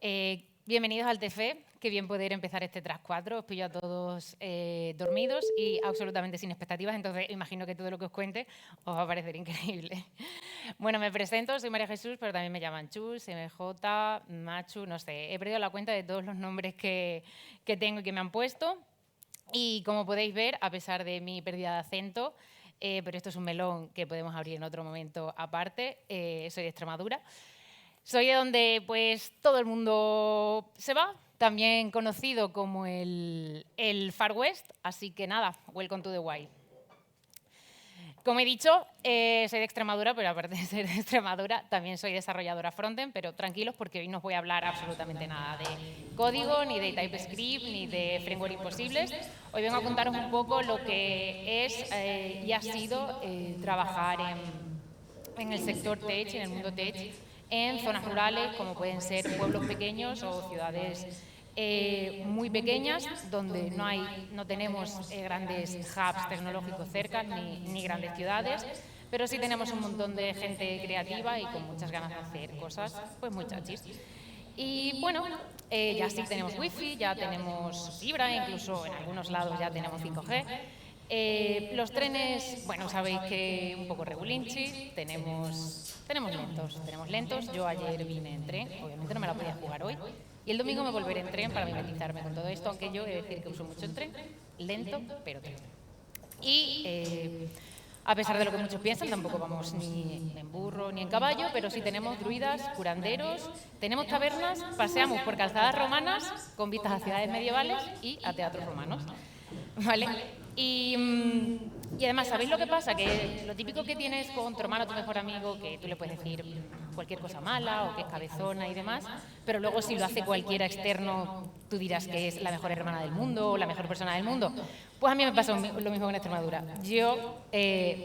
Bienvenidos al TFE, qué bien poder empezar este tras 4. Os pillo a todos dormidos y absolutamente sin expectativas, entonces imagino que todo lo que os cuente os va a parecer increíble. Bueno, me presento, soy María Jesús, pero también me llaman Chus, MJ, Machu, no sé. He perdido la cuenta de todos los nombres que tengo y que me han puesto. Y como podéis ver, a pesar de mi pérdida de acento, pero esto es un melón que podemos abrir en otro momento aparte, soy de Extremadura. Soy de donde pues todo el mundo se va, también conocido como el Far West, así que nada, welcome to the wild. Como he dicho, soy de Extremadura, pero aparte de ser de Extremadura, también soy desarrolladora frontend, pero tranquilos porque hoy no os voy a hablar absolutamente nada de código, ni de TypeScript, ni de framework imposibles. Hoy vengo a contaros un poco lo que es y ha sido trabajar en el sector tech, en el mundo tech, en zonas rurales, como pueden ser pueblos pequeños o ciudades muy pequeñas, donde no tenemos grandes hubs tecnológicos cerca, ni grandes ciudades, pero sí tenemos un montón de gente creativa y con muchas ganas de hacer cosas pues muy chachis. Y bueno, ya sí tenemos wifi, ya tenemos fibra, incluso en algunos lados ya tenemos 5G. Los trenes, bueno, sabéis que un poco regulinchi, tenemos lentos. Yo ayer vine en tren, obviamente no me la podía jugar hoy, y el domingo me volveré en tren para mimetizarme con todo esto, aunque yo he de decir que uso mucho el tren, lento, pero tren. Y a pesar de lo que muchos piensan, tampoco vamos ni en burro ni en caballo, pero sí tenemos druidas, curanderos, tenemos tabernas, paseamos por calzadas romanas con vistas a ciudades medievales y a teatros romanos. ¿Vale? Y además, ¿sabéis lo que pasa? Que lo típico que tienes con tu hermano, tu mejor amigo, que tú le puedes decir cualquier cosa mala o que es cabezona y demás, pero luego si lo hace cualquiera externo, tú dirás que es la mejor hermana del mundo o la mejor persona del mundo. Pues a mí me pasa lo mismo con Extremadura. Yo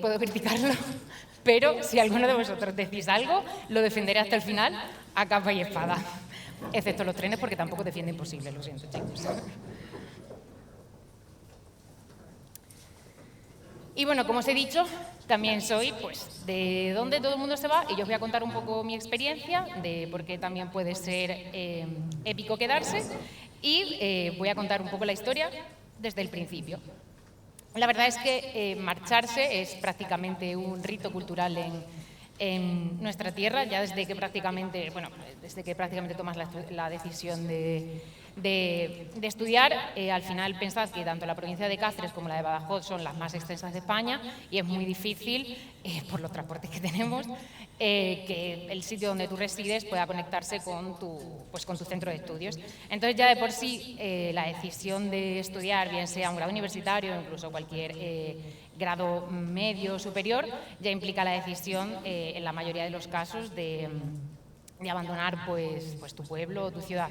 puedo criticarlo, pero si alguno de vosotros decís algo, lo defenderé hasta el final a capa y espada. Excepto los trenes, porque tampoco defiende imposible, lo siento, chicos. Y bueno, como os he dicho, también soy pues de donde todo el mundo se va y yo os voy a contar un poco mi experiencia de por qué también puede ser épico quedarse y voy a contar un poco la historia desde el principio. La verdad es que marcharse es prácticamente un rito cultural en nuestra tierra, ya desde que prácticamente tomas la decisión de estudiar. Al final pensad que tanto la provincia de Cáceres como la de Badajoz son las más extensas de España y es muy difícil, por los transportes que tenemos, que el sitio donde tú resides pueda conectarse con tu centro de estudios. Entonces ya de por sí la decisión de estudiar, bien sea un grado universitario o incluso cualquier grado medio superior, ya implica la decisión en la mayoría de los casos de abandonar pues tu pueblo o tu ciudad.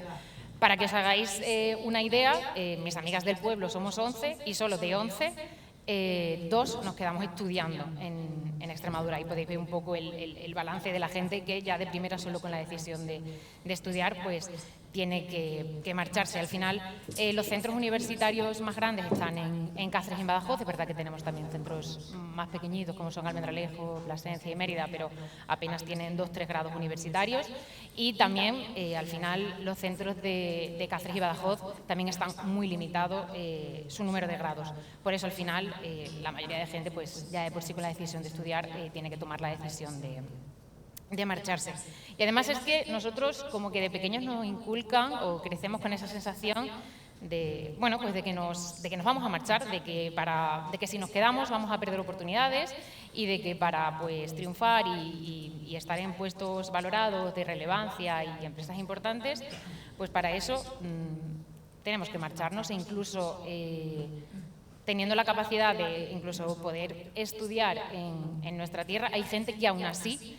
Para que os hagáis una idea, mis amigas del pueblo somos 11 y solo de 11, 2 nos quedamos estudiando en Extremadura. Y podéis ver un poco el balance de la gente que ya de primera solo con la decisión de estudiar pues tiene que marcharse. Al final los centros universitarios más grandes están en Cáceres y en Badajoz. Es verdad que tenemos también centros más pequeñitos como son Almendralejo, Plasencia y Mérida, pero apenas tienen 2-3 grados universitarios. Y también al final los centros de Cáceres y Badajoz también están muy limitados su número de grados. Por eso al final la mayoría de gente pues ya de por sí con la decisión de estudiar tiene que tomar la decisión de marcharse. Y además es que nosotros como que de pequeños nos inculcan o crecemos con esa sensación de, bueno, pues de que nos vamos a marchar, de que si nos quedamos vamos a perder oportunidades y de que para pues triunfar y estar en puestos valorados de relevancia y empresas importantes, pues para eso tenemos que marcharnos e incluso teniendo la capacidad de incluso poder estudiar en nuestra tierra, hay gente que aún así,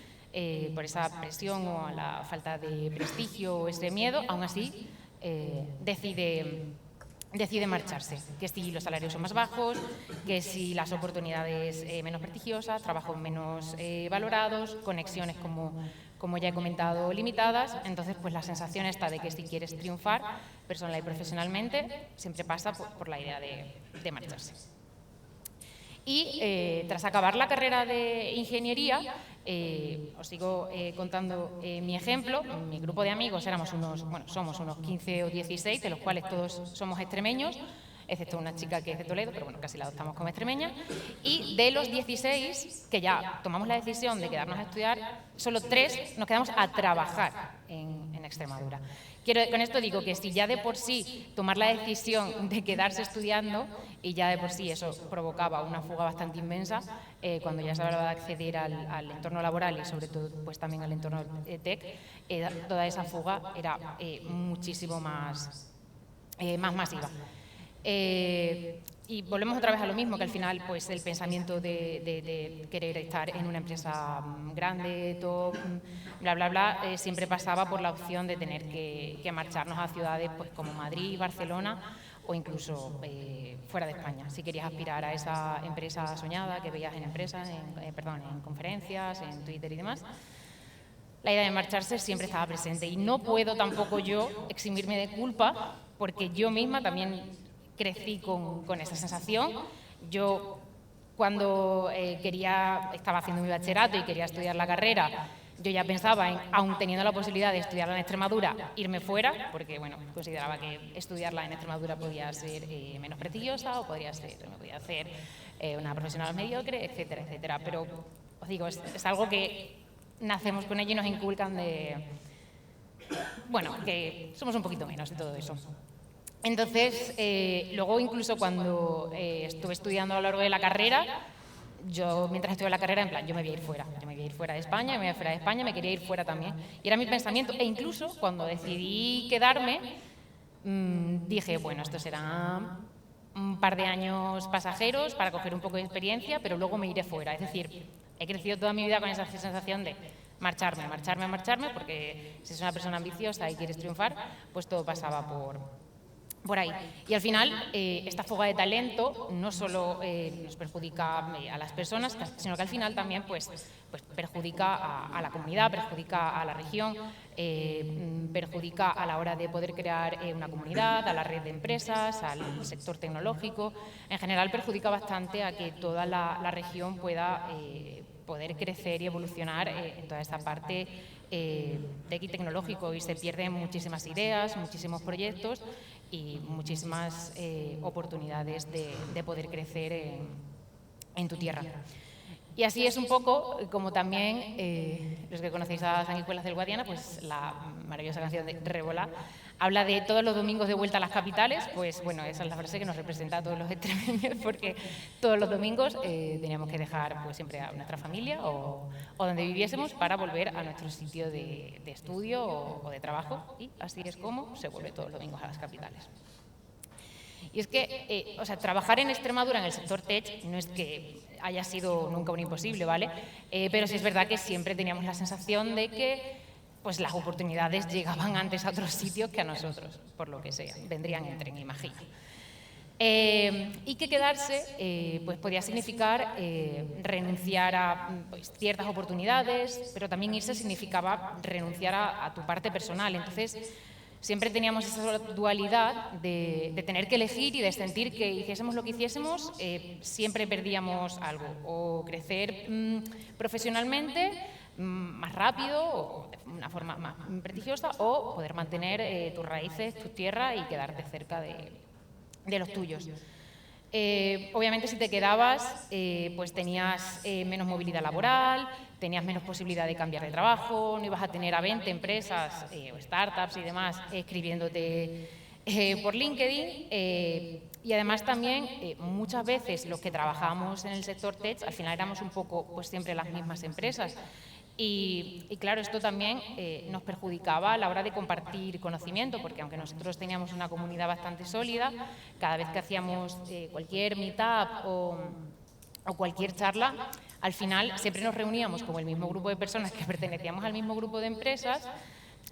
por esa presión o a la falta de prestigio o ese miedo, aún así decide marcharse, que si los salarios son más bajos, que si las oportunidades menos prestigiosas, trabajos menos valorados, conexiones como ya he comentado limitadas. Entonces pues la sensación está de que si quieres triunfar personal y profesionalmente siempre pasa por la idea de marcharse. Y tras acabar la carrera de ingeniería, os sigo contando mi ejemplo. Mi grupo de amigos somos unos 15 o 16, de los cuales todos somos extremeños, excepto una chica que es de Toledo, pero bueno, casi la adoptamos como extremeña. Y de los 16, que ya tomamos la decisión de quedarnos a estudiar, solo 3 nos quedamos a trabajar en Extremadura. Con esto digo que si ya de por sí tomar la decisión de quedarse estudiando, y ya de por sí eso provocaba una fuga bastante inmensa, cuando ya se hablaba de acceder al entorno laboral y sobre todo pues también al entorno tech, toda esa fuga era muchísimo más masiva. Y volvemos otra vez a lo mismo, que al final pues el pensamiento de querer estar en una empresa grande, top, bla, bla, bla, siempre pasaba por la opción de tener que marcharnos a ciudades pues, como Madrid, Barcelona o incluso fuera de España. Si querías aspirar a esa empresa soñada que veías en empresas, en conferencias, en Twitter y demás, la idea de marcharse siempre estaba presente. Y no puedo tampoco yo eximirme de culpa, porque yo misma también crecí con esa sensación. Yo, cuando estaba haciendo mi bachillerato y quería estudiar la carrera, yo ya pensaba en, aun teniendo la posibilidad de estudiarla en Extremadura, irme fuera, porque bueno, consideraba que estudiarla en Extremadura podía ser menos prestigiosa o me podía hacer una profesional mediocre, etcétera, etcétera. Pero os digo, es algo que nacemos con ello y nos inculcan que somos un poquito menos de todo eso. Entonces, luego incluso cuando estuve estudiando a lo largo de la carrera, yo mientras estudiaba la carrera, en plan, yo me voy a ir fuera de España, me quería ir fuera también. Y era mi pensamiento, e incluso cuando decidí quedarme, dije, bueno, esto será un par de años pasajeros para coger un poco de experiencia, pero luego me iré fuera. Es decir, he crecido toda mi vida con esa sensación de marcharme, porque si eres una persona ambiciosa y quieres triunfar, pues todo pasaba por ahí. Y al final, esta fuga de talento no solo nos perjudica a las personas, sino que al final también pues perjudica a la comunidad, perjudica a la región, perjudica a la hora de poder crear una comunidad, a la red de empresas, al sector tecnológico. En general, perjudica bastante a que toda la región pueda poder crecer y evolucionar en toda esta parte tech y tecnológico, y se pierden muchísimas ideas, muchísimos proyectos y muchísimas oportunidades de poder crecer en tu tierra. Y así es un poco como también, los que conocéis a Sanguijuelas del Guadiana, pues la maravillosa canción de Rébola habla de todos los domingos de vuelta a las capitales. Pues bueno, esa es la frase que nos representa a todos los extremeños, porque todos los domingos teníamos que dejar pues siempre a nuestra familia o donde viviésemos para volver a nuestro sitio de estudio o de trabajo, y así es como se vuelve todos los domingos a las capitales. Y es que, trabajar en Extremadura en el sector tech no es que haya sido nunca un imposible, ¿vale? Pero sí es verdad que siempre teníamos la sensación de que pues, las oportunidades llegaban antes a otros sitios que a nosotros, por lo que sea, vendrían en tren, imagino. Y que quedarse pues podía significar renunciar a pues, ciertas oportunidades, pero también irse significaba renunciar a tu parte personal. Entonces, siempre teníamos esa dualidad de tener que elegir y de sentir que hiciésemos lo que hiciésemos, siempre perdíamos algo, o crecer profesionalmente más rápido, o de una forma más prestigiosa, o poder mantener tus raíces, tu tierra y quedarte cerca de los tuyos. Obviamente, si te quedabas, pues tenías menos movilidad laboral, tenías menos posibilidad de cambiar de trabajo, no ibas a tener a 20 empresas o startups y demás escribiéndote por LinkedIn. Y además también, muchas veces los que trabajábamos en el sector tech, al final éramos un poco pues siempre las mismas empresas. Y claro, esto también nos perjudicaba a la hora de compartir conocimiento, porque aunque nosotros teníamos una comunidad bastante sólida, cada vez que hacíamos cualquier meetup o cualquier charla, al final siempre nos reuníamos con el mismo grupo de personas que pertenecíamos al mismo grupo de empresas,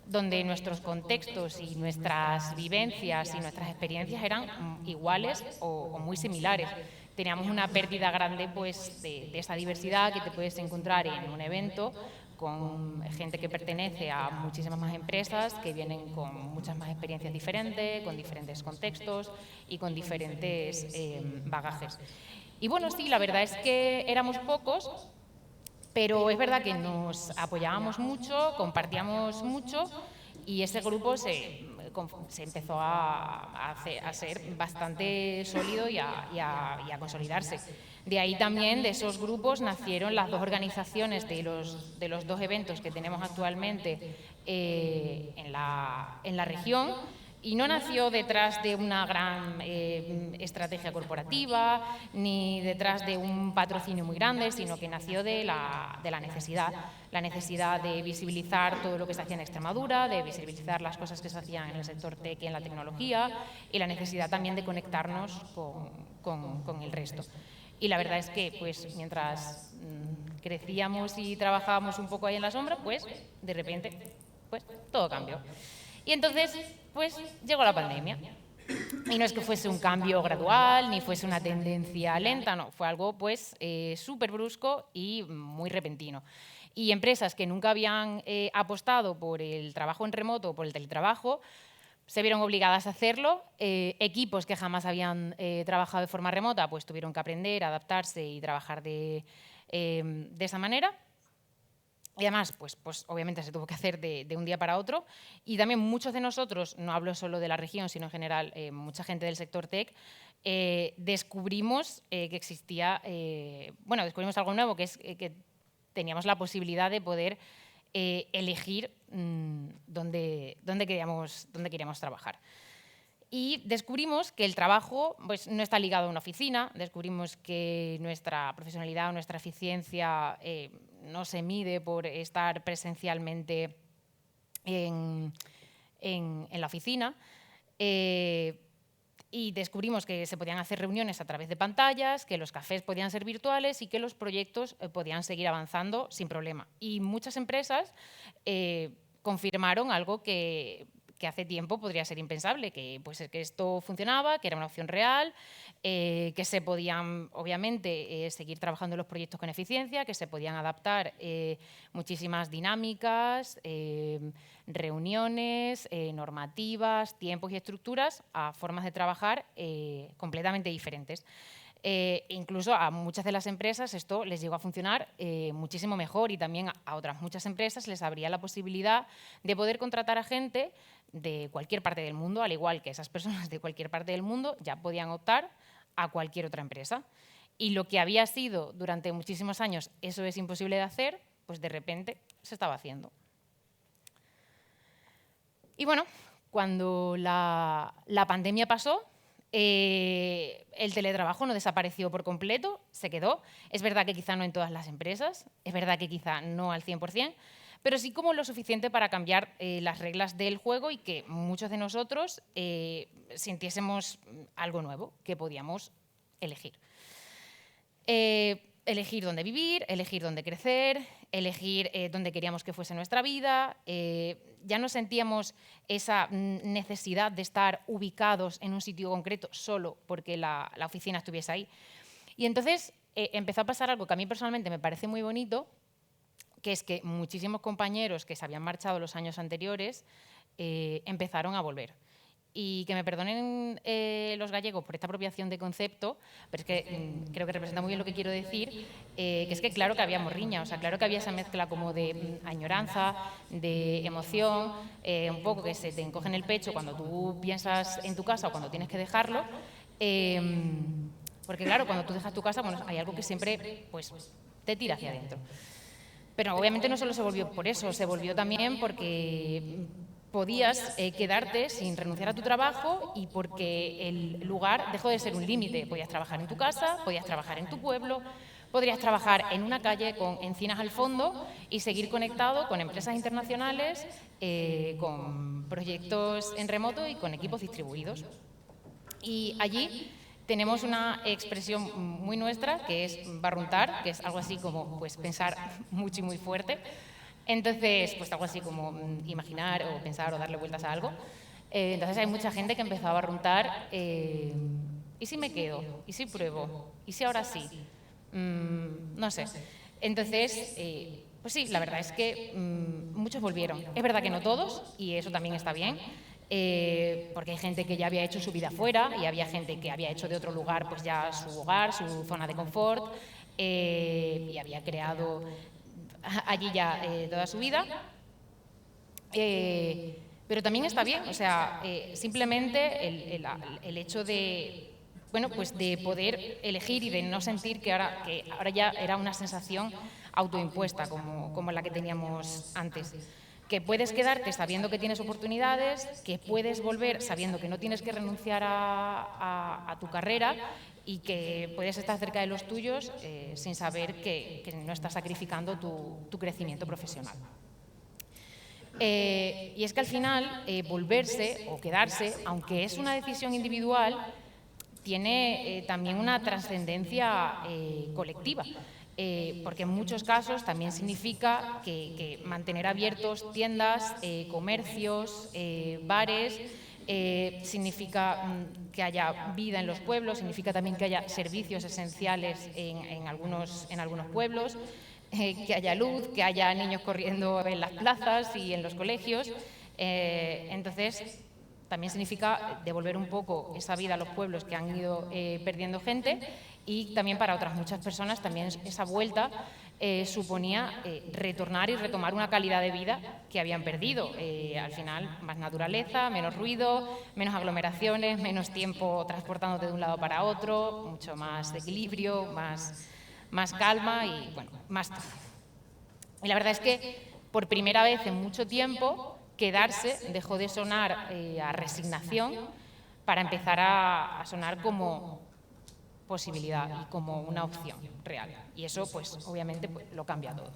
donde nuestros contextos y nuestras vivencias y nuestras experiencias eran iguales o muy similares. Teníamos una pérdida grande pues, de esa diversidad que te puedes encontrar en un evento con gente que pertenece a muchísimas más empresas, que vienen con muchas más experiencias diferentes, con diferentes contextos y con diferentes bagajes. Y bueno, sí, la verdad es que éramos pocos, pero es verdad que nos apoyábamos mucho, compartíamos mucho y ese grupo se empezó a ser bastante sólido y a consolidarse. De ahí también, de esos grupos, nacieron las dos organizaciones de los dos eventos que tenemos actualmente en la región. Y no nació detrás de una gran estrategia corporativa, ni detrás de un patrocinio muy grande, sino que nació de la necesidad de visibilizar todo lo que se hacía en Extremadura, de visibilizar las cosas que se hacían en el sector tech y en la tecnología, y la necesidad también de conectarnos con el resto. Y la verdad es que, pues, mientras crecíamos y trabajábamos un poco ahí en la sombra, pues, de repente, pues, todo cambió. Y entonces, pues, llegó la pandemia. Y no es que fuese un cambio gradual, ni fuese una tendencia lenta, no, fue algo, pues, súper brusco y muy repentino. Y empresas que nunca habían apostado por el trabajo en remoto o por el teletrabajo, se vieron obligadas a hacerlo. Equipos que jamás habían trabajado de forma remota, pues tuvieron que aprender, adaptarse y trabajar de esa manera. Y además, pues obviamente se tuvo que hacer de un día para otro. Y también muchos de nosotros, no hablo solo de la región, sino en general, mucha gente del sector tech, descubrimos que existía, descubrimos algo nuevo, que es que teníamos la posibilidad de poder elegir dónde queríamos trabajar. Y descubrimos que el trabajo, pues, no está ligado a una oficina, descubrimos que nuestra profesionalidad o nuestra eficiencia no se mide por estar presencialmente en la oficina, y descubrimos que se podían hacer reuniones a través de pantallas, que los cafés podían ser virtuales y que los proyectos podían seguir avanzando sin problema. Y muchas empresas confirmaron algo que hace tiempo podría ser impensable, que esto funcionaba, que era una opción real, que se podían, obviamente, seguir trabajando en los proyectos con eficiencia, que se podían adaptar muchísimas dinámicas, reuniones, normativas, tiempos y estructuras a formas de trabajar completamente diferentes. Incluso a muchas de las empresas esto les llegó a funcionar muchísimo mejor, y también a otras muchas empresas les abría la posibilidad de poder contratar a gente de cualquier parte del mundo, al igual que esas personas de cualquier parte del mundo ya podían optar a cualquier otra empresa. Y lo que había sido durante muchísimos años, eso es imposible de hacer, pues de repente se estaba haciendo. Y bueno, cuando la pandemia pasó, el teletrabajo no desapareció por completo, se quedó. Es verdad que quizá no en todas las empresas, es verdad que quizá no al 100%, pero sí como lo suficiente para cambiar las reglas del juego y que muchos de nosotros sintiésemos algo nuevo que podíamos elegir. Elegir dónde vivir, elegir dónde crecer, elegir dónde queríamos que fuese nuestra vida. Ya no sentíamos esa necesidad de estar ubicados en un sitio concreto solo porque la oficina estuviese ahí. Y entonces empezó a pasar algo que a mí personalmente me parece muy bonito, que es que muchísimos compañeros que se habían marchado los años anteriores empezaron a volver. Y que me perdonen los gallegos por esta apropiación de concepto, pero es que creo que representa muy bien lo que quiero decir, que es que claro que había morriña, o sea, claro que había esa mezcla como de añoranza, de emoción, un poco que se te encoge en el pecho cuando tú piensas en tu casa o cuando tienes que dejarlo, porque claro, cuando tú dejas tu casa, bueno, hay algo que siempre pues, te tira hacia adentro. Pero obviamente no solo se volvió por eso, se volvió también porque podías quedarte sin renunciar a tu trabajo y porque el lugar dejó de ser un límite. Podías trabajar en tu casa, podías trabajar en tu pueblo, podrías trabajar en una calle con encinas al fondo y seguir conectado con empresas internacionales, con proyectos en remoto y con equipos distribuidos. Y allí tenemos una expresión muy nuestra, que es barruntar, que es algo así como pues, pensar mucho y muy fuerte. Entonces, pues algo así como imaginar o pensar o darle vueltas a algo. Entonces hay mucha gente que empezó a barruntar, ¿y si me quedo? ¿Y si pruebo? ¿Y si ahora sí? No sé. Entonces, pues sí, la verdad es que muchos volvieron. Es verdad que no todos, y eso también está bien. porque hay gente que ya había hecho su vida fuera y había gente que había hecho de otro lugar pues ya su hogar, su zona de confort, y había creado allí ya toda su vida. Pero también está bien, o sea, simplemente el hecho de, bueno, pues de poder elegir y de no sentir que ahora ya era una sensación autoimpuesta como la que teníamos antes. Que puedes quedarte sabiendo que tienes oportunidades, que puedes volver sabiendo que no tienes que renunciar a tu carrera y que puedes estar cerca de los tuyos sin saber que no estás sacrificando tu crecimiento profesional. Y es que al final volverse o quedarse, aunque es una decisión individual, tiene también una trascendencia colectiva. Porque en muchos casos también significa que mantener abiertos tiendas, comercios, bares, significa que haya vida en los pueblos, significa también que haya servicios esenciales en algunos pueblos, que haya luz, que haya niños corriendo en las plazas y en los colegios. Entonces, también significa devolver un poco esa vida a los pueblos que han ido perdiendo gente, y también para otras muchas personas también esa vuelta suponía retornar y retomar una calidad de vida que habían perdido. Al final, más naturaleza, menos ruido, menos aglomeraciones, menos tiempo transportándote de un lado para otro, mucho más equilibrio, más calma y, bueno, más todo. Y la verdad es que por primera vez en mucho tiempo quedarse dejó de sonar a resignación para empezar a sonar como posibilidad y como una opción real. Y eso, pues, obviamente, pues, lo cambia todo.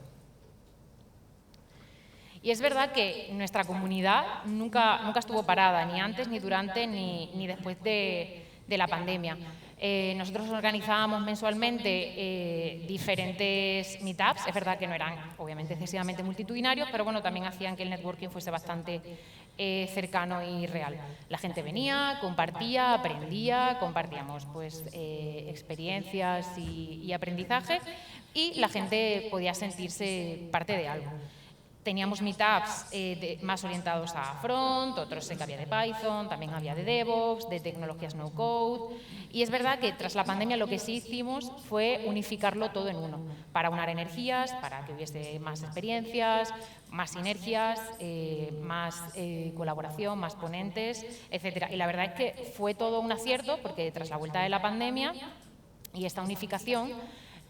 Y es verdad que nuestra comunidad nunca estuvo parada, ni antes, ni durante, ni después de la pandemia. Nosotros organizábamos mensualmente diferentes meetups. Es verdad que no eran, obviamente, excesivamente multitudinarios, pero bueno, también hacían que el networking fuese bastante cercano y real. La gente venía, compartía, aprendía, compartíamos pues, experiencias y aprendizaje, y la gente podía sentirse parte de algo. Teníamos meetups más orientados a front, otros sé que había de Python, también había de DevOps, de tecnologías no-code. Y es verdad que tras la pandemia lo que sí hicimos fue unificarlo todo en uno, para unar energías, para que hubiese más experiencias, más sinergias, más colaboración, más ponentes, etc. Y la verdad es que fue todo un acierto, porque tras la vuelta de la pandemia y esta unificación,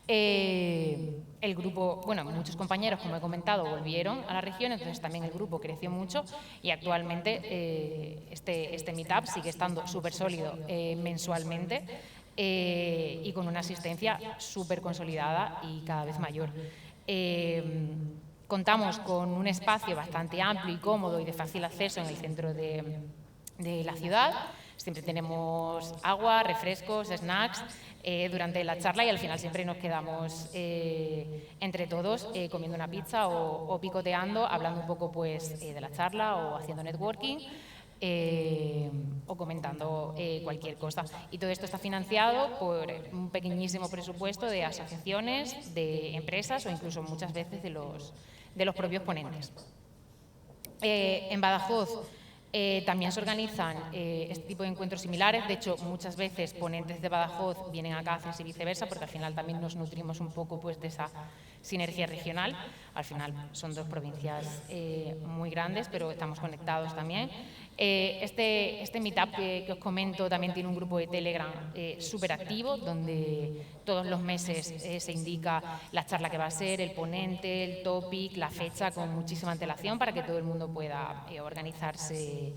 el grupo, bueno, muchos compañeros, como he comentado, volvieron a la región, entonces también el grupo creció mucho, y actualmente este meetup sigue estando súper sólido mensualmente y con una asistencia súper consolidada y cada vez mayor. Contamos con un espacio bastante amplio y cómodo y de fácil acceso en el centro de la ciudad. Siempre tenemos agua, refrescos, snacks durante la charla, y al final siempre nos quedamos entre todos comiendo una pizza o picoteando, hablando un poco pues, de la charla o haciendo networking. O comentando cualquier cosa. Y todo esto está financiado por un pequeñísimo presupuesto de asociaciones, de empresas o incluso muchas veces de los propios ponentes. En Badajoz también se organizan este tipo de encuentros similares. De hecho, muchas veces ponentes de Badajoz vienen a Cáceres y viceversa, porque al final también nos nutrimos un poco pues, de esa sinergia regional. Al final son dos provincias muy grandes, pero estamos conectados también. Este meetup que os comento también tiene un grupo de Telegram súper activo, donde todos los meses se indica la charla que va a ser, el ponente, el topic, la fecha, con muchísima antelación para que todo el mundo pueda organizarse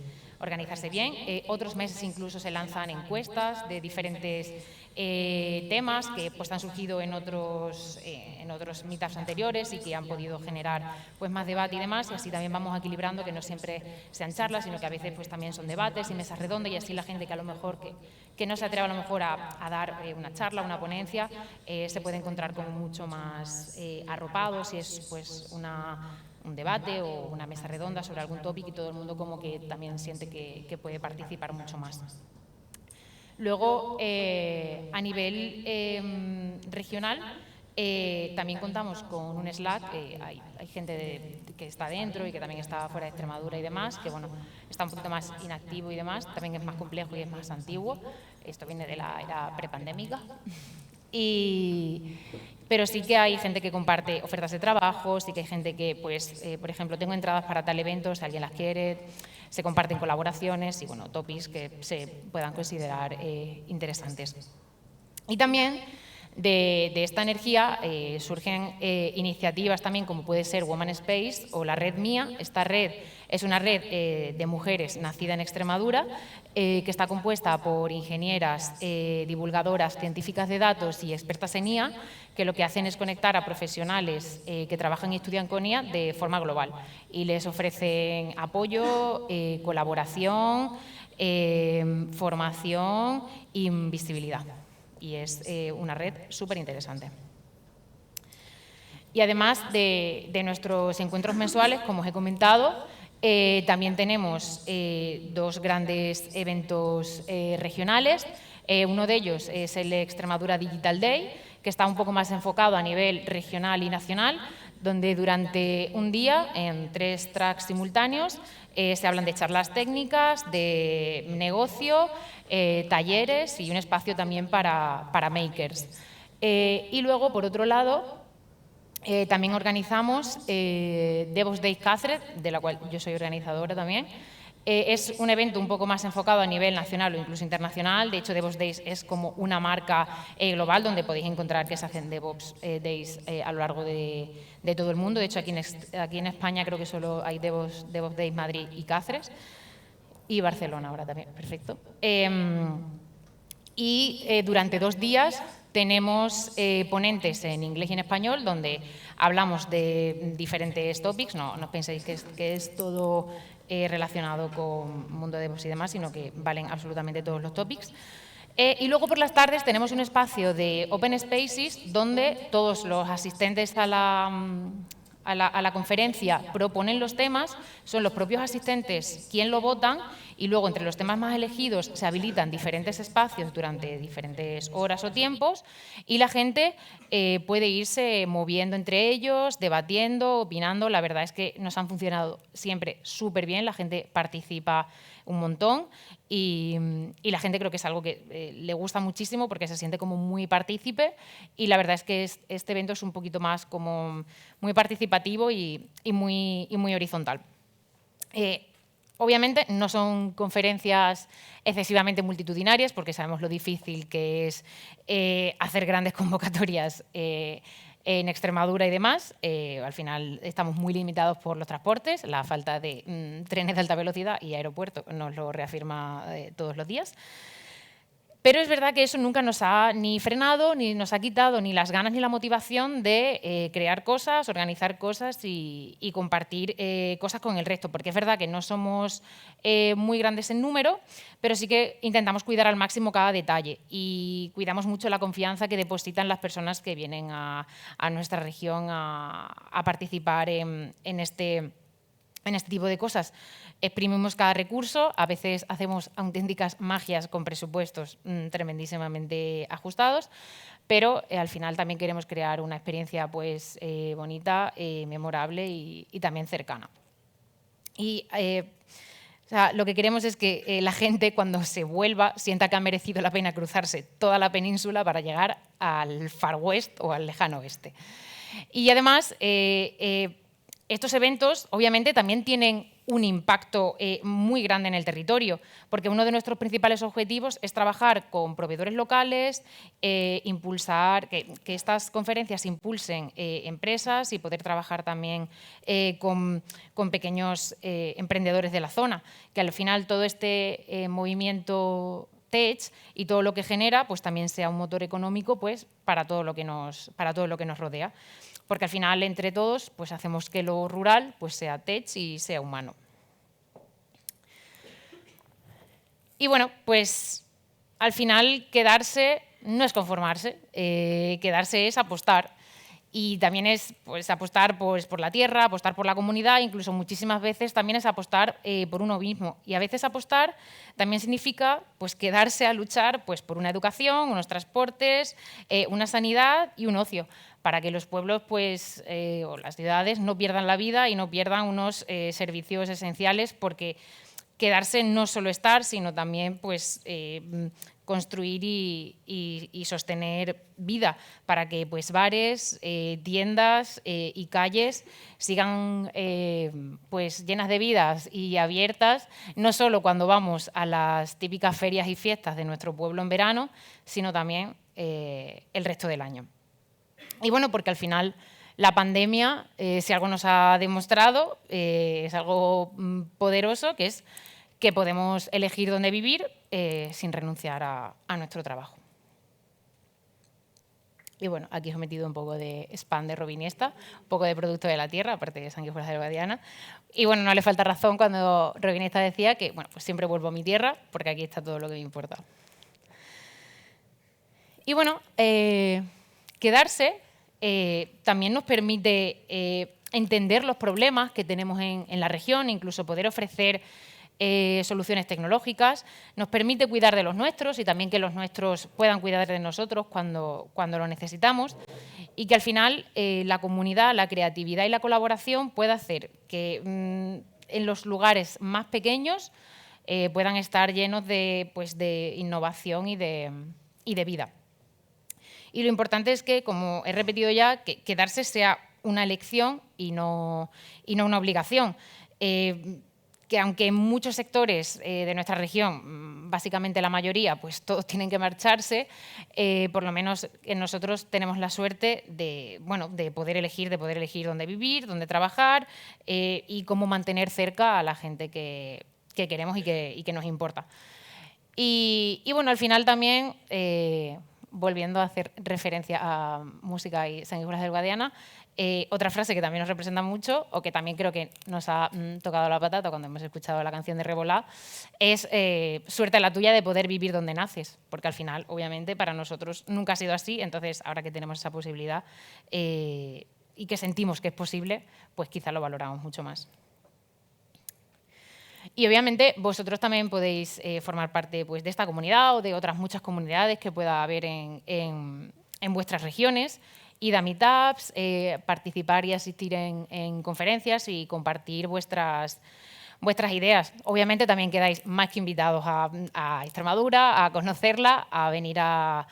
bien. Otros meses incluso se lanzan encuestas de diferentes temas que pues, han surgido en otros meetups anteriores y que han podido generar pues, más debate y demás, y así también vamos equilibrando que no siempre sean charlas, sino que a veces pues, también son debates y mesas redondas, y así la gente que a lo mejor que no se atreve a lo mejor a dar una charla, una ponencia, se puede encontrar como mucho más arropados si es pues un debate o una mesa redonda sobre algún tópico, y todo el mundo como que también siente que puede participar mucho más. Luego, a nivel regional, También contamos con un Slack, hay gente que está dentro y que también está fuera de Extremadura y demás, que bueno, está un poquito más inactivo y demás, también es más complejo y es más antiguo. Esto viene de la era prepandémica. Pero sí que hay gente que comparte ofertas de trabajo, sí que hay gente que, pues, por ejemplo, tengo entradas para tal evento, si alguien las quiere, se comparten colaboraciones y, bueno, topics que se puedan considerar interesantes. Y también de esta energía surgen iniciativas también como puede ser Woman Space o la Red Mía. Esta red es una red de mujeres nacida en Extremadura que está compuesta por ingenieras, divulgadoras, científicas de datos y expertas en IA, que lo que hacen es conectar a profesionales que trabajan y estudian con IA de forma global y les ofrecen apoyo, colaboración, formación y visibilidad. Y es una red súper interesante. Y además de nuestros encuentros mensuales, como os he comentado, también tenemos dos grandes eventos regionales. Uno de ellos es el Extremadura Digital Day, que está un poco más enfocado a nivel regional y nacional, donde durante un día, en 3 tracks simultáneos, se hablan de charlas técnicas, de negocio, talleres y un espacio también para makers. Y luego, por otro lado, también organizamos DevOps Days Cáceres, de la cual yo soy organizadora también. Es un evento un poco más enfocado a nivel nacional o incluso internacional. De hecho, DevOps Days es como una marca global donde podéis encontrar que se hacen DevOps Days a lo largo de todo el mundo. De hecho, aquí en España creo que solo hay DevOps Days Madrid y Cáceres. Y Barcelona ahora también, perfecto. Durante 2 días tenemos ponentes en inglés y en español donde hablamos de diferentes topics, no os penséis que es todo relacionado con mundo de DevOps y demás, sino que valen absolutamente todos los topics. Y luego por las tardes tenemos un espacio de Open Spaces donde todos los asistentes a la conferencia proponen los temas, son los propios asistentes quien lo votan y luego entre los temas más elegidos se habilitan diferentes espacios durante diferentes horas o tiempos y la gente puede irse moviendo entre ellos, debatiendo, opinando. La verdad es que nos han funcionado siempre súper bien, la gente participa un montón y la gente creo que es algo que le gusta muchísimo porque se siente como muy partícipe y la verdad es que este evento es un poquito más como muy participativo y muy horizontal. Obviamente no son conferencias excesivamente multitudinarias porque sabemos lo difícil que es hacer grandes convocatorias en Extremadura y demás. Al final estamos muy limitados por los transportes, la falta de trenes de alta velocidad y aeropuerto nos lo reafirma todos los días. Pero es verdad que eso nunca nos ha ni frenado, ni nos ha quitado ni las ganas ni la motivación de crear cosas, organizar cosas y compartir cosas con el resto. Porque es verdad que no somos muy grandes en número, pero sí que intentamos cuidar al máximo cada detalle y cuidamos mucho la confianza que depositan las personas que vienen a nuestra región a participar en este tipo de cosas. Exprimimos cada recurso, a veces hacemos auténticas magias con presupuestos tremendísimamente ajustados, pero al final también queremos crear una experiencia pues, bonita, memorable y también cercana. Y o sea, lo que queremos es que la gente cuando se vuelva sienta que ha merecido la pena cruzarse toda la península para llegar al Far West o al lejano oeste. Y además, estos eventos obviamente también tienen un impacto muy grande en el territorio, porque uno de nuestros principales objetivos es trabajar con proveedores locales, impulsar que estas conferencias impulsen empresas y poder trabajar también con pequeños emprendedores de la zona, que al final todo este movimiento Tech y todo lo que genera pues también sea un motor económico pues, para todo lo que nos rodea. Porque al final, entre todos, pues hacemos que lo rural pues, sea tech y sea humano. Y bueno, pues al final quedarse no es conformarse, quedarse es apostar. Y también es pues, apostar pues, por la tierra, apostar por la comunidad, incluso muchísimas veces también es apostar por uno mismo. Y a veces apostar también significa pues, quedarse a luchar pues, por una educación, unos transportes, una sanidad y un ocio. para que los pueblos pues, o las ciudades no pierdan la vida y no pierdan unos servicios esenciales, porque quedarse no solo estar, sino también pues, construir y sostener vida para que pues, bares, tiendas y calles sigan pues, llenas de vidas y abiertas, no solo cuando vamos a las típicas ferias y fiestas de nuestro pueblo en verano, sino también el resto del año. Y bueno, porque al final la pandemia, si algo nos ha demostrado, es algo poderoso, que es que podemos elegir dónde vivir sin renunciar a nuestro trabajo. Y bueno, aquí os he metido un poco de spam de Rob Iniesta, un poco de producto de la tierra, aparte de Sanguijuelas del Guadiana. Y bueno, no le falta razón cuando Rob Iniesta decía que bueno, pues siempre vuelvo a mi tierra, porque aquí está todo lo que me importa. Y bueno, quedarse también nos permite entender los problemas que tenemos en la región, incluso poder ofrecer soluciones tecnológicas, nos permite cuidar de los nuestros y también que los nuestros puedan cuidar de nosotros cuando lo necesitamos, y que al final la comunidad, la creatividad y la colaboración pueda hacer que en los lugares más pequeños puedan estar llenos pues, de innovación y de vida. Y lo importante es que, como he repetido ya, que quedarse sea una elección y no una obligación. Que aunque en muchos sectores de nuestra región, básicamente la mayoría, pues todos tienen que marcharse, por lo menos nosotros tenemos la suerte de poder elegir dónde vivir, dónde trabajar y cómo mantener cerca a la gente que queremos y que nos importa. Y bueno, al final también, volviendo a hacer referencia a música y Sanguijuelas del Guadiana, otra frase que también nos representa mucho, o que también creo que nos ha tocado la patata cuando hemos escuchado la canción de Rebolá, es suerte la tuya de poder vivir donde naces, porque al final, obviamente, para nosotros nunca ha sido así, entonces ahora que tenemos esa posibilidad y que sentimos que es posible, pues quizá lo valoramos mucho más. Y obviamente vosotros también podéis formar parte pues, de esta comunidad o de otras muchas comunidades que pueda haber en vuestras regiones, ir a meetups, participar y asistir en conferencias y compartir vuestras ideas. Obviamente también quedáis más que invitados a Extremadura, a conocerla, a venir a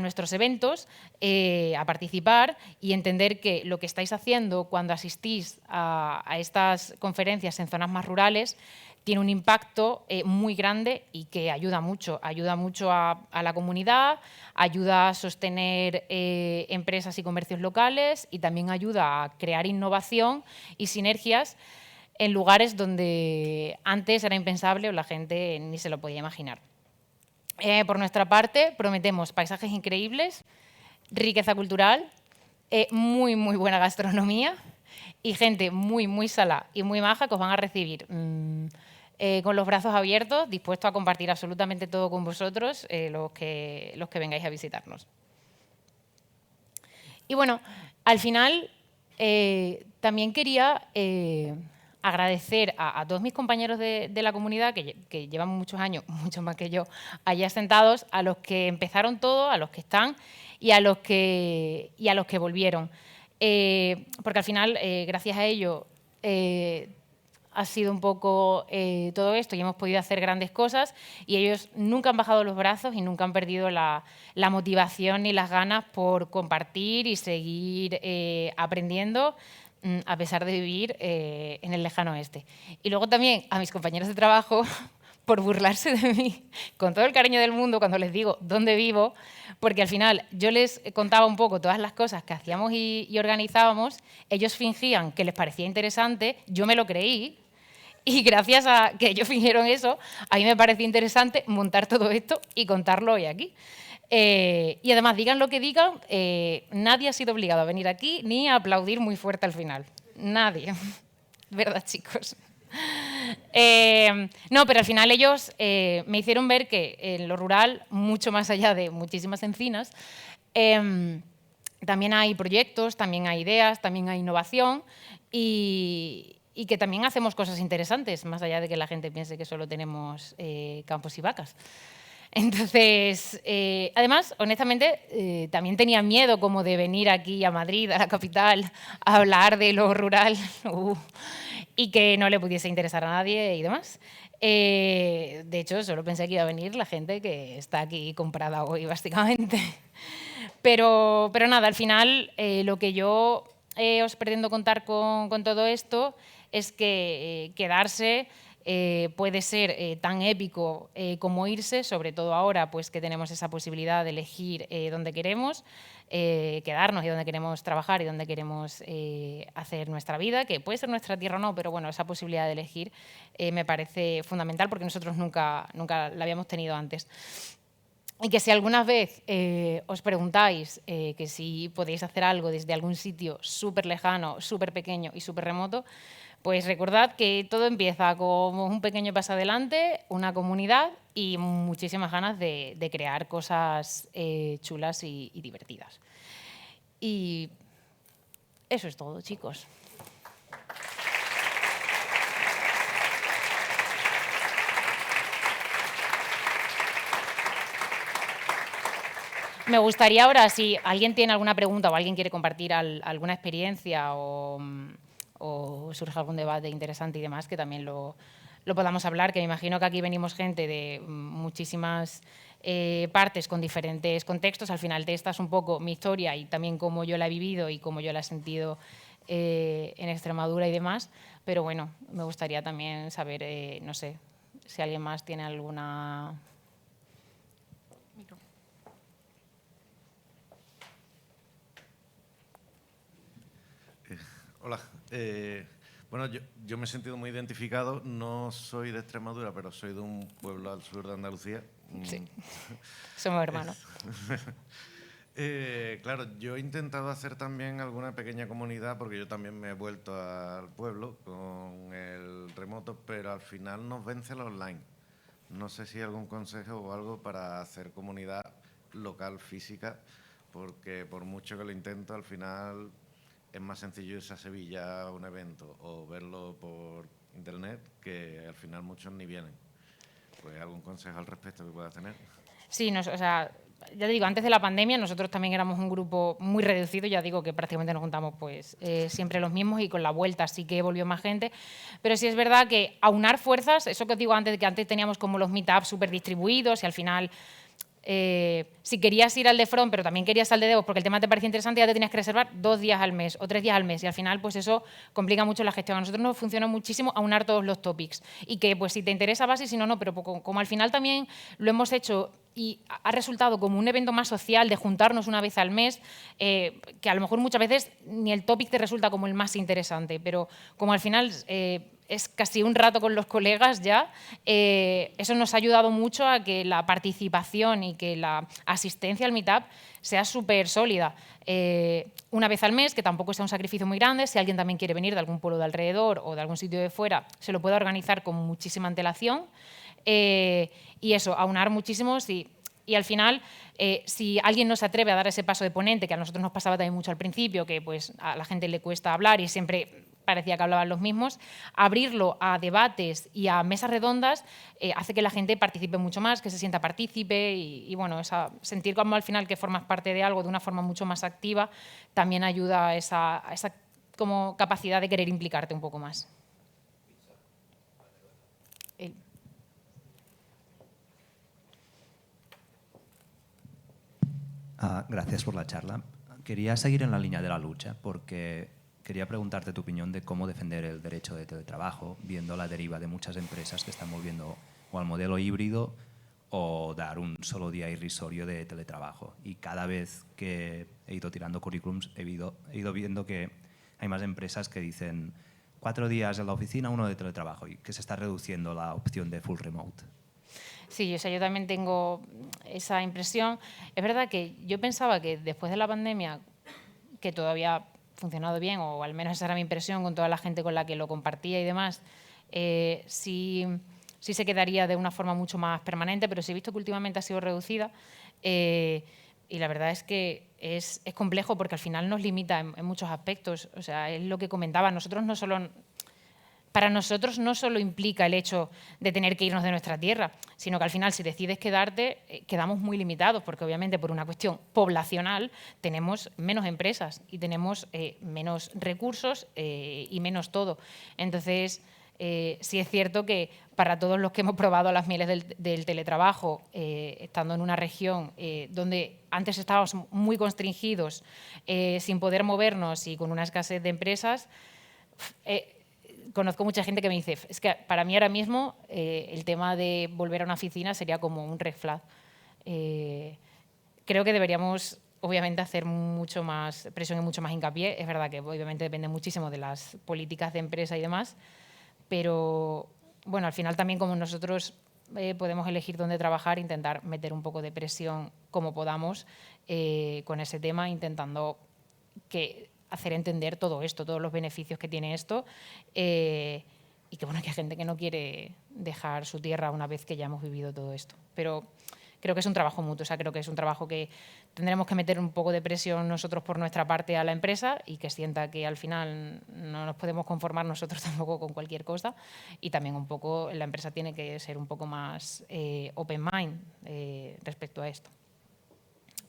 nuestros eventos, a participar y entender que lo que estáis haciendo cuando asistís a estas conferencias en zonas más rurales tiene un impacto muy grande y que ayuda mucho a la comunidad, ayuda a sostener empresas y comercios locales y también ayuda a crear innovación y sinergias en lugares donde antes era impensable o la gente ni se lo podía imaginar. Por nuestra parte, prometemos paisajes increíbles, riqueza cultural, muy buena gastronomía y gente muy sala y muy maja que os van a recibir con los brazos abiertos, dispuestos a compartir absolutamente todo con vosotros, los que vengáis a visitarnos. Y bueno, al final también quería agradecer a todos mis compañeros de la comunidad que llevan muchos años, muchos más que yo, allá sentados, a los que empezaron todo, a los que están y a los que volvieron. Porque al final, gracias a ello, ha sido un poco todo esto y hemos podido hacer grandes cosas y ellos nunca han bajado los brazos y nunca han perdido la motivación ni las ganas por compartir y seguir aprendiendo, a pesar de vivir en el lejano oeste. Y luego también a mis compañeros de trabajo por burlarse de mí, con todo el cariño del mundo, cuando les digo dónde vivo, porque al final yo les contaba un poco todas las cosas que hacíamos y organizábamos, ellos fingían que les parecía interesante, yo me lo creí, y gracias a que ellos fingieron eso, a mí me parecía interesante montar todo esto y contarlo hoy aquí. Y además, digan lo que digan, nadie ha sido obligado a venir aquí ni a aplaudir muy fuerte al final. Nadie. ¿Verdad, chicos? No, pero al final ellos me hicieron ver que en lo rural, mucho más allá de muchísimas encinas, también hay proyectos, también hay ideas, también hay innovación y que también hacemos cosas interesantes, más allá de que la gente piense que solo tenemos campos y vacas. Entonces, además, honestamente, también tenía miedo como de venir aquí a Madrid, a la capital, a hablar de lo rural y que no le pudiese interesar a nadie y demás. De hecho, solo pensé que iba a venir la gente que está aquí comprada hoy, básicamente. Pero nada, al final lo que yo os pretendo contar con todo esto es que quedarse puede ser tan épico como irse, sobre todo ahora pues, que tenemos esa posibilidad de elegir dónde queremos quedarnos y dónde queremos trabajar y dónde queremos hacer nuestra vida, que puede ser nuestra tierra o no, pero bueno, esa posibilidad de elegir me parece fundamental porque nosotros nunca la habíamos tenido antes. Y que si alguna vez os preguntáis que si podéis hacer algo desde algún sitio súper lejano, súper pequeño y súper remoto, pues recordad que todo empieza como un pequeño paso adelante, una comunidad y muchísimas ganas de crear cosas chulas y divertidas. Y eso es todo, chicos. Me gustaría ahora, si alguien tiene alguna pregunta o alguien quiere compartir alguna experiencia o surge algún debate interesante y demás, que también lo podamos hablar, que me imagino que aquí venimos gente de muchísimas partes con diferentes contextos. Al final esta es un poco mi historia y también cómo yo la he vivido y cómo yo la he sentido en Extremadura y demás. Pero bueno, me gustaría también saber, no sé, si alguien más tiene alguna... Hola. Bueno, yo me he sentido muy identificado. No soy de Extremadura, pero soy de un pueblo al sur de Andalucía. Sí, somos hermanos. Claro, yo he intentado hacer también alguna pequeña comunidad, porque yo también me he vuelto al pueblo con el remoto, pero al final nos vence el online. No sé si hay algún consejo o algo para hacer comunidad local física, porque por mucho que lo intento, al final es más sencillo irse a Sevilla a un evento o verlo por internet, que al final muchos ni vienen. Pues algún consejo al respecto que puedas tener. Sí, o sea, ya te digo, antes de la pandemia nosotros también éramos un grupo muy reducido, ya digo que prácticamente nos juntamos pues siempre los mismos y con la vuelta sí que volvió más gente, pero sí es verdad que aunar fuerzas, eso que os digo antes, de que antes teníamos como los meetups súper distribuidos y al final si querías ir al de Front, pero también querías al de Devos porque el tema te parecía interesante, ya te tenías que reservar 2 días al mes o 3 días al mes y al final pues eso complica mucho la gestión. A nosotros nos funciona muchísimo aunar todos los topics y que pues si te interesa vas y si no, no, pero como al final también lo hemos hecho y ha resultado como un evento más social de juntarnos una vez al mes, que a lo mejor muchas veces ni el topic te resulta como el más interesante, pero como al final es casi un rato con los colegas ya, eso nos ha ayudado mucho a que la participación y que la asistencia al meetup sea súper sólida. Una vez al mes, que tampoco sea un sacrificio muy grande, si alguien también quiere venir de algún pueblo de alrededor o de algún sitio de fuera, se lo puede organizar con muchísima antelación. Y eso, aunar muchísimo y al final, si alguien no se atreve a dar ese paso de ponente, que a nosotros nos pasaba también mucho al principio, que pues a la gente le cuesta hablar y siempre parecía que hablaban los mismos, abrirlo a debates y a mesas redondas hace que la gente participe mucho más, que se sienta partícipe y bueno, sentir como al final que formas parte de algo de una forma mucho más activa también ayuda a esa como capacidad de querer implicarte un poco más. Gracias por la charla. Quería seguir en la línea de la lucha porque quería preguntarte tu opinión de cómo defender el derecho de teletrabajo, viendo la deriva de muchas empresas que están volviendo o al modelo híbrido o dar un solo día irrisorio de teletrabajo. Y cada vez que he ido tirando currículums he ido viendo que hay más empresas que dicen 4 días en la oficina, 1 de teletrabajo y que se está reduciendo la opción de full remote. Sí, o sea, yo también tengo esa impresión. Es verdad que yo pensaba que después de la pandemia, que todo había funcionado bien, o al menos esa era mi impresión con toda la gente con la que lo compartía y demás, sí se quedaría de una forma mucho más permanente, pero sí he visto que últimamente ha sido reducida y la verdad es que es complejo porque al final nos limita en muchos aspectos. O sea, es lo que comentaba, nosotros no solo para nosotros no solo implica el hecho de tener que irnos de nuestra tierra, sino que al final si decides quedarte, quedamos muy limitados, porque obviamente por una cuestión poblacional tenemos menos empresas y tenemos menos recursos y menos todo. Entonces, sí es cierto que para todos los que hemos probado las mieles del teletrabajo, estando en una región donde antes estábamos muy constringidos, sin poder movernos y con una escasez de empresas, conozco mucha gente que me dice, es que para mí ahora mismo el tema de volver a una oficina sería como un red flag. Creo que deberíamos, obviamente, hacer mucho más presión y mucho más hincapié. Es verdad que obviamente depende muchísimo de las políticas de empresa y demás, pero bueno, al final también como nosotros podemos elegir dónde trabajar, intentar meter un poco de presión como podamos con ese tema, intentando hacer entender todo esto, todos los beneficios que tiene esto y que bueno, que hay gente que no quiere dejar su tierra una vez que ya hemos vivido todo esto. Pero creo que es un trabajo mutuo, o sea, creo que es un trabajo que tendremos que meter un poco de presión nosotros por nuestra parte a la empresa y que sienta que al final no nos podemos conformar nosotros tampoco con cualquier cosa y también un poco la empresa tiene que ser un poco más open mind respecto a esto.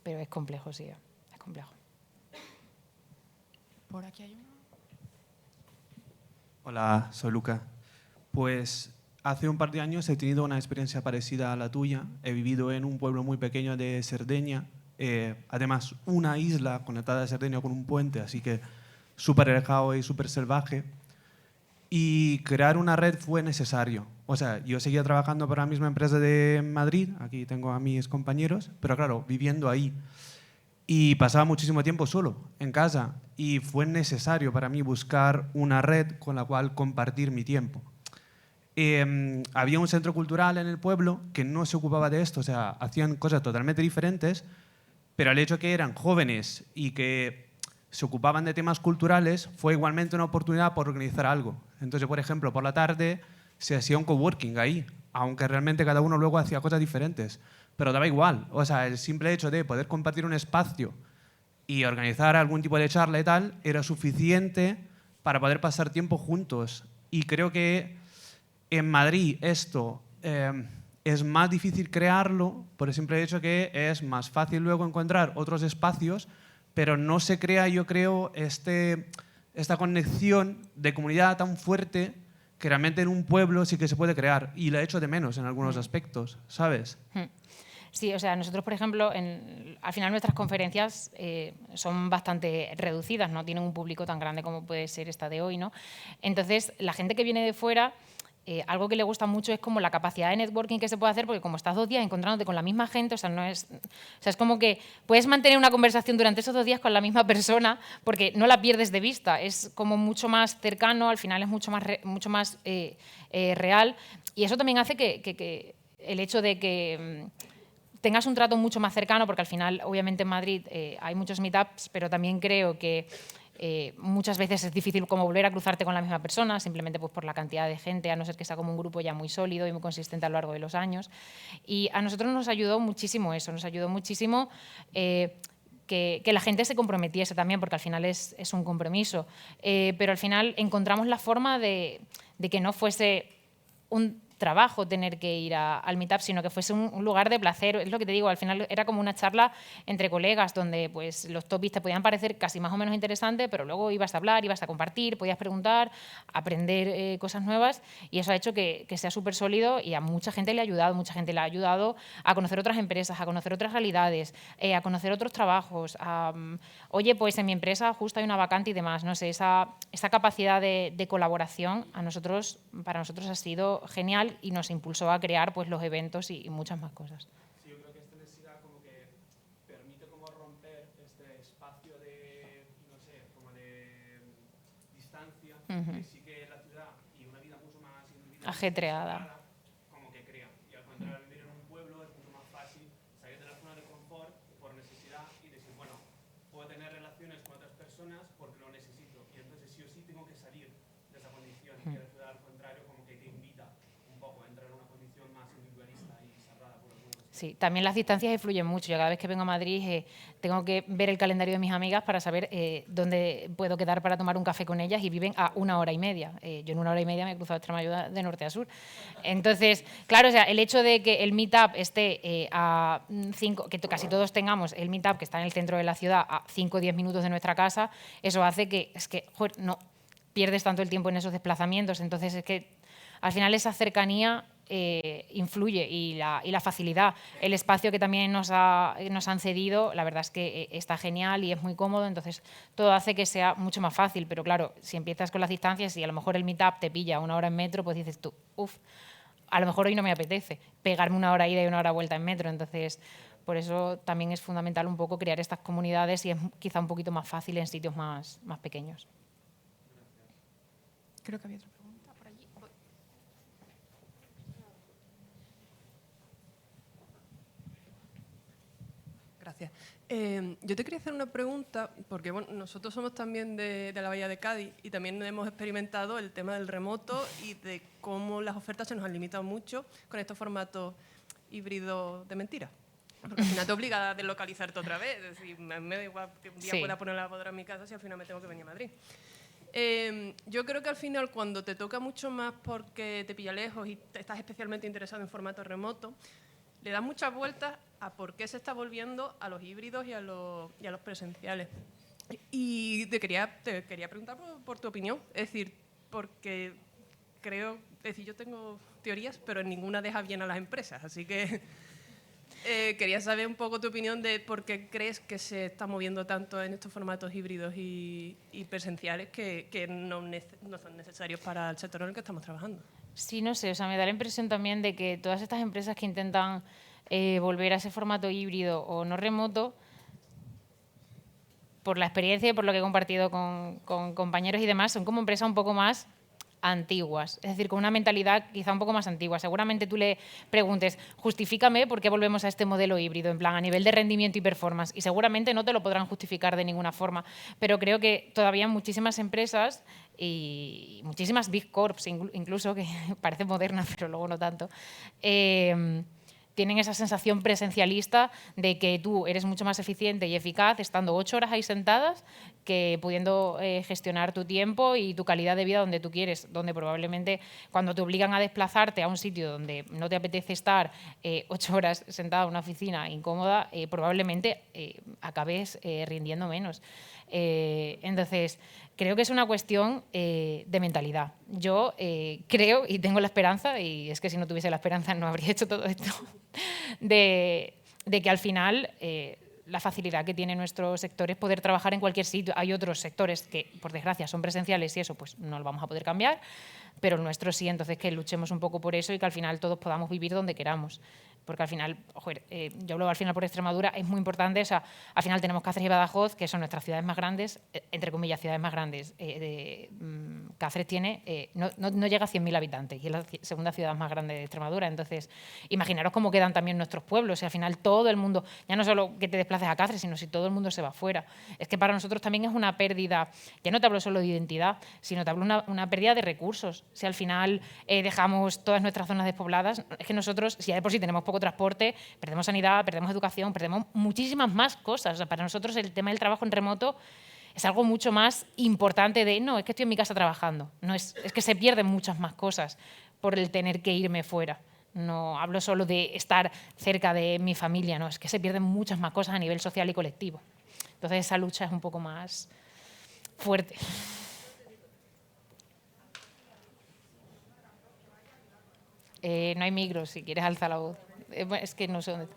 Pero es complejo, sí, es complejo. Por aquí hay uno. Hola, soy Luca. Pues hace un par de años he tenido una experiencia parecida a la tuya. He vivido en un pueblo muy pequeño de Cerdeña, además una isla conectada a Cerdeña con un puente, así que súper alejado y súper salvaje. Y crear una red fue necesario. O sea, yo seguía trabajando para la misma empresa de Madrid, aquí tengo a mis compañeros, pero claro, viviendo ahí. Y pasaba muchísimo tiempo solo, en casa, y fue necesario para mí buscar una red con la cual compartir mi tiempo. Había un centro cultural en el pueblo que no se ocupaba de esto, o sea, hacían cosas totalmente diferentes, pero el hecho que eran jóvenes y que se ocupaban de temas culturales fue igualmente una oportunidad por organizar algo. Entonces, por ejemplo, por la tarde se hacía un coworking ahí, aunque realmente cada uno luego hacía cosas diferentes. Pero daba igual, o sea, el simple hecho de poder compartir un espacio y organizar algún tipo de charla y tal era suficiente para poder pasar tiempo juntos. Y creo que en Madrid esto es más difícil crearlo por el simple hecho que es más fácil luego encontrar otros espacios, pero no se crea, yo creo, esta conexión de comunidad tan fuerte que realmente en un pueblo sí que se puede crear. Y la echo de menos en algunos aspectos, ¿sabes? Sí, o sea, nosotros, por ejemplo, al final nuestras conferencias son bastante reducidas, no tienen un público tan grande como puede ser esta de hoy, ¿no? Entonces, la gente que viene de fuera, algo que le gusta mucho es como la capacidad de networking que se puede hacer, porque como estás 2 días encontrándote con la misma gente, o sea, es como que puedes mantener una conversación durante esos 2 días con la misma persona porque no la pierdes de vista, es como mucho más cercano, al final es mucho más real, y eso también hace que el hecho de que tengas un trato mucho más cercano, porque al final, obviamente en Madrid hay muchos meetups, pero también creo que muchas veces es difícil como volver a cruzarte con la misma persona, simplemente pues por la cantidad de gente, a no ser que sea como un grupo ya muy sólido y muy consistente a lo largo de los años. Y a nosotros nos ayudó muchísimo eso, nos ayudó muchísimo que la gente se comprometiese también, porque al final es un compromiso. Pero al final encontramos la forma de que no fuese un trabajo tener que ir al meetup, sino que fuese un lugar de placer. Es lo que te digo, al final era como una charla entre colegas donde pues, los topics te podían parecer casi más o menos interesantes, pero luego ibas a hablar, ibas a compartir, podías preguntar, aprender cosas nuevas, y eso ha hecho que sea súper sólido y a mucha gente le ha ayudado. Mucha gente le ha ayudado a conocer otras empresas, a conocer otras realidades, a conocer otros trabajos. Oye, pues en mi empresa justo hay una vacante y demás. No sé, esa capacidad de colaboración para nosotros ha sido genial y nos impulsó a crear pues, los eventos y muchas más cosas. Sí, yo creo que esta necesidad como que permite como romper este espacio de, no sé, como de distancia, que sí que la ciudad y una vida mucho más ajetreada. Como que crea. Y al contrario, vivir en un pueblo es mucho más fácil salir de la zona de confort por necesidad y decir, bueno, puedo tener relaciones con otras personas porque lo necesito. Y entonces sí o sí tengo que salir de esa condición. Y la ciudad, al contrario, como que te invita un poco a entrar en una condición más individualista y cerrada por algunos aspectos. Sí, también las distancias influyen mucho. Yo cada vez que vengo a Madrid tengo que ver el calendario de mis amigas para saber dónde puedo quedar para tomar un café con ellas y viven a 1 hora y media. Yo en 1 hora y media me he cruzado Extremadura de norte a sur. Entonces, claro, o sea, el hecho de que el meetup esté a 5, que casi todos tengamos el meetup que está en el centro de la ciudad a 5 o 10 minutos de nuestra casa, eso hace que, joder, no pierdes tanto el tiempo en esos desplazamientos. Entonces, es que al final esa cercanía influye y la facilidad. El espacio que también nos han cedido, la verdad es que está genial y es muy cómodo, entonces todo hace que sea mucho más fácil. Pero claro, si empiezas con las distancias y a lo mejor el meetup te pilla 1 hora en metro, pues dices tú, uff, a lo mejor hoy no me apetece pegarme 1 hora ida y 1 hora vuelta en metro. Entonces, por eso también es fundamental un poco crear estas comunidades y es quizá un poquito más fácil en sitios más pequeños. Creo que había otra pregunta por allí. Gracias. Yo te quería hacer una pregunta, porque bueno, nosotros somos también de la Bahía de Cádiz y también hemos experimentado el tema del remoto y de cómo las ofertas se nos han limitado mucho con estos formatos híbridos de mentira. Porque al final te obliga a deslocalizarte otra vez. Es decir, me da igual que un día pueda poner la lavadora en mi casa si al final me tengo que venir a Madrid. Yo creo que al final, cuando te toca mucho más porque te pilla lejos y estás especialmente interesado en formato remoto, le das muchas vueltas a por qué se está volviendo a los híbridos y a los presenciales. Y te quería preguntar por tu opinión. Es decir, porque creo, es decir, yo tengo teorías, pero ninguna deja bien a las empresas. Así que quería saber un poco tu opinión de por qué crees que se está moviendo tanto en estos formatos híbridos y presenciales que no son necesarios para el sector en el que estamos trabajando. Sí, no sé, o sea, me da la impresión también de que todas estas empresas que intentan volver a ese formato híbrido o no remoto, por la experiencia y por lo que he compartido con compañeros y demás, son como empresas un poco más antiguas, es decir, con una mentalidad quizá un poco más antigua. Seguramente tú le preguntes, justifícame por qué volvemos a este modelo híbrido, en plan, a nivel de rendimiento y performance, y seguramente no te lo podrán justificar de ninguna forma, pero creo que todavía muchísimas empresas y muchísimas Big Corps, incluso, que parecen modernas, pero luego no tanto, tienen esa sensación presencialista de que tú eres mucho más eficiente y eficaz estando 8 horas ahí sentadas que pudiendo gestionar tu tiempo y tu calidad de vida donde tú quieres, donde probablemente cuando te obligan a desplazarte a un sitio donde no te apetece estar 8 horas sentada en una oficina incómoda, probablemente acabes rindiendo menos. Entonces, creo que es una cuestión de mentalidad. Yo creo y tengo la esperanza, y es que si no tuviese la esperanza no habría hecho todo esto, de que al final la facilidad que tiene nuestro sector es poder trabajar en cualquier sitio. Hay otros sectores que, por desgracia, son presenciales y eso pues no lo vamos a poder cambiar, pero el nuestro sí, entonces que luchemos un poco por eso y que al final todos podamos vivir donde queramos. Porque al final, joder, yo hablo al final por Extremadura, es muy importante, o sea, al final tenemos Cáceres y Badajoz, que son nuestras ciudades más grandes, entre comillas, ciudades más grandes. Cáceres tiene, no llega a 100.000 habitantes y es la segunda ciudad más grande de Extremadura. Entonces, imaginaros cómo quedan también nuestros pueblos, y al final todo el mundo, ya no solo que te desplaces a Cáceres, sino si todo el mundo se va fuera. Es que para nosotros también es una pérdida, ya no te hablo solo de identidad, sino te hablo una pérdida de recursos. Si al final dejamos todas nuestras zonas despobladas, es que nosotros, si ya de por sí tenemos poco transporte, perdemos sanidad, perdemos educación, perdemos muchísimas más cosas. O sea, para nosotros el tema del trabajo en remoto es algo mucho más importante de, no, es que estoy en mi casa trabajando. No es que se pierden muchas más cosas por el tener que irme fuera. No hablo solo de estar cerca de mi familia, no, es que se pierden muchas más cosas a nivel social y colectivo. Entonces esa lucha es un poco más fuerte. No hay micros, si quieres alza la voz. Es que no sé dónde.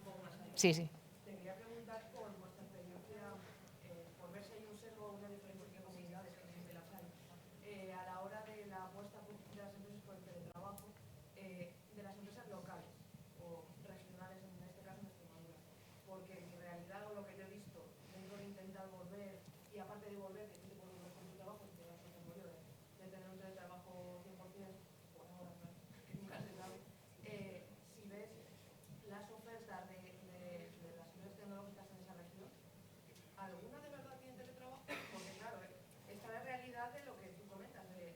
Sí, sí. Quería preguntar por vuestra experiencia, por ver si hay un sesgo o una diferencia entre comunidades, que siempre las hay, a la hora de la apuesta de las empresas por el teletrabajo, de las empresas locales o regionales, en este caso en Extremadura. Porque en realidad, o lo que yo he visto, dentro de intentar volver, y aparte de volver, que sí te puedes volver con tu trabajo, que vas a hacer de tener un teletrabajo 100%, por ahora, que nunca se sabe. Si ves las ofertas de las empresas tecnológicas en esa región, ¿alguna de verdad tiene teletrabajo? Porque claro, esta es la realidad de lo que tú comentas, de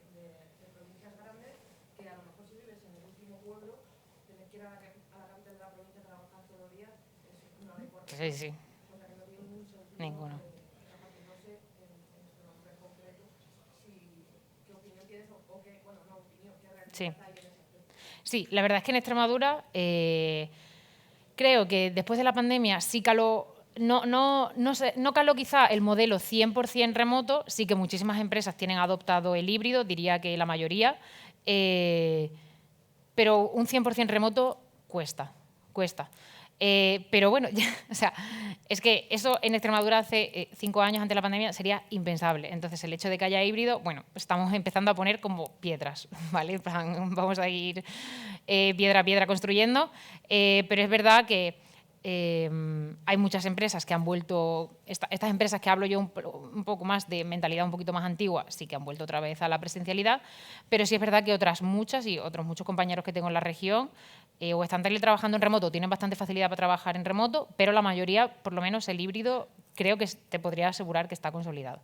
provincias grandes, que a lo mejor si vives en el último pueblo, tienes que ir a la capital de la provincia a trabajar todo el día. Sí, sí. Ninguno. Sí. Sí, la verdad es que en Extremadura creo que después de la pandemia sí caló, no caló quizá el modelo 100% remoto, sí que muchísimas empresas tienen adoptado el híbrido, diría que la mayoría, pero un 100% remoto cuesta. Pero bueno, o sea, es que eso en Extremadura hace 5 años antes de la pandemia sería impensable. Entonces, el hecho de que haya híbrido, bueno, estamos empezando a poner como piedras, ¿vale? Vamos a ir piedra a piedra construyendo, pero es verdad que hay muchas empresas que han vuelto, estas empresas que hablo yo un poco más de mentalidad un poquito más antigua, sí que han vuelto otra vez a la presencialidad, pero sí es verdad que otras muchas y otros muchos compañeros que tengo en la región o están teletrabajando en remoto, tienen bastante facilidad para trabajar en remoto, pero la mayoría, por lo menos el híbrido, creo que te podría asegurar que está consolidado.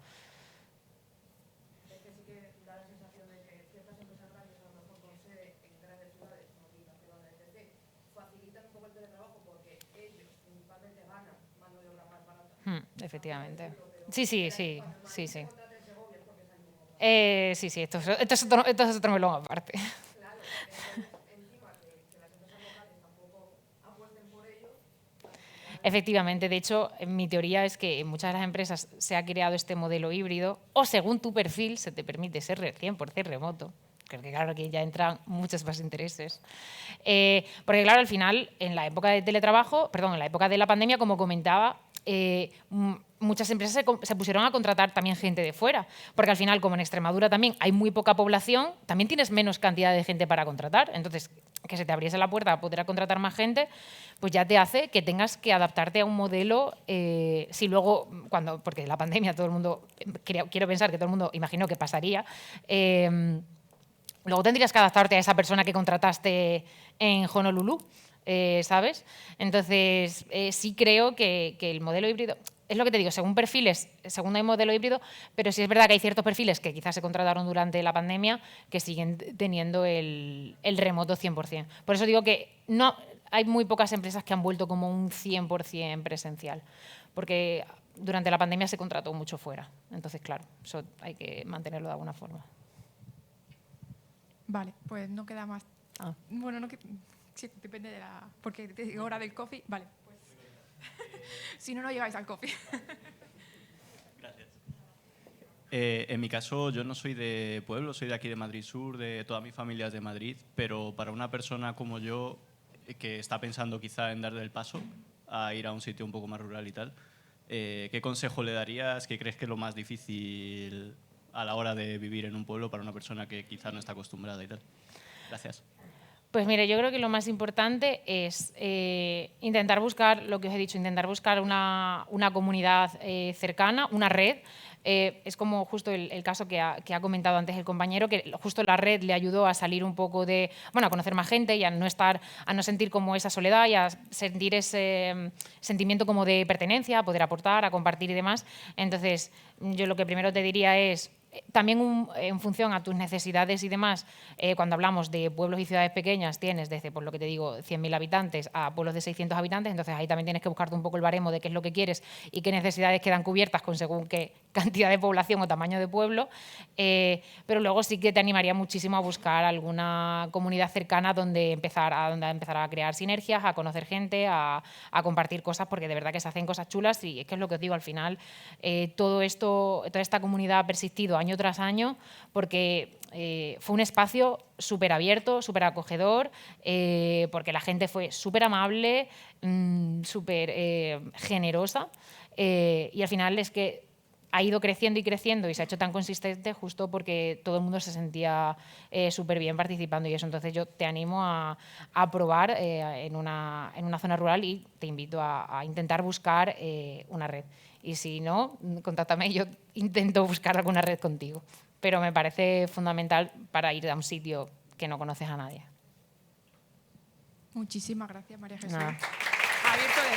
Es que sí que da la sensación de que ciertas empresas grandes, a lo mejor con sede en grandes ciudades, Madrid, Barcelona, etc., facilitan un poco el teletrabajo porque ellos principalmente ganan mano de obra más barata. Efectivamente. Sí. Sí, sí. Sí, sí, esto es otro melón aparte. Claro, encima que las empresas locales tampoco apuesten por ello. Efectivamente, de hecho, mi teoría es que en muchas de las empresas se ha creado este modelo híbrido o según tu perfil se te permite ser 100% remoto. Porque claro que ya entran muchos más intereses. Porque claro, al final, en la época de teletrabajo, perdón, en la época de la pandemia, como comentaba, muchas empresas se pusieron a contratar también gente de fuera, porque al final, como en Extremadura también hay muy poca población, también tienes menos cantidad de gente para contratar. Entonces, que se te abriese la puerta a poder contratar más gente, pues ya te hace que tengas que adaptarte a un modelo, si luego, porque la pandemia todo el mundo, quiero pensar que todo el mundo imaginó que pasaría, luego tendrías que adaptarte a esa persona que contrataste en Honolulu, ¿sabes? Entonces, sí creo que el modelo híbrido, es lo que te digo, según perfiles, según hay modelo híbrido, pero sí es verdad que hay ciertos perfiles que quizás se contrataron durante la pandemia que siguen teniendo el remoto 100%. Por eso digo que no, hay muy pocas empresas que han vuelto como un 100% presencial, porque durante la pandemia se contrató mucho fuera. Entonces, claro, eso hay que mantenerlo de alguna forma. Vale, pues no queda más. Ah. Bueno, sí, depende de la... Porque te digo hora del coffee. Vale, pues... si no, no llegáis al coffee. Gracias. En mi caso, yo no soy de pueblo, soy de aquí de Madrid Sur, de toda mi familia es de Madrid, pero para una persona como yo, que está pensando quizá en darle el paso a ir a un sitio un poco más rural y tal, ¿qué consejo le darías? ¿Qué crees que es lo más difícil a la hora de vivir en un pueblo para una persona que quizá no está acostumbrada y tal? Gracias. Pues mire, yo creo que lo más importante es intentar buscar, lo que os he dicho, intentar buscar una comunidad cercana, una red. Es como justo el caso que ha comentado antes el compañero, que justo la red le ayudó a salir un poco de, bueno, a conocer más gente y a no sentir como esa soledad y a sentir ese sentimiento como de pertenencia, a poder aportar, a compartir y demás. Entonces, yo lo que primero te diría es, también en función a tus necesidades y demás, cuando hablamos de pueblos y ciudades pequeñas, tienes desde, por lo que te digo, 100.000 habitantes a pueblos de 600 habitantes, entonces ahí también tienes que buscarte un poco el baremo de qué es lo que quieres y qué necesidades quedan cubiertas con según qué cantidad de población o tamaño de pueblo, pero luego sí que te animaría muchísimo a buscar alguna comunidad cercana donde empezar a crear sinergias, a conocer gente, a compartir cosas, porque de verdad que se hacen cosas chulas y es que es lo que os digo, al final toda esta comunidad ha persistido año tras año porque fue un espacio súper abierto, súper acogedor, porque la gente fue súper amable, súper generosa y al final es que ha ido creciendo y creciendo y se ha hecho tan consistente justo porque todo el mundo se sentía súper bien participando y eso. Entonces yo te animo a probar en una zona rural y te invito a intentar buscar una red. Y si no, contáctame y yo intento buscar alguna red contigo. Pero me parece fundamental para ir a un sitio que no conoces a nadie. Muchísimas gracias, María Jesús. Nada. Abierto de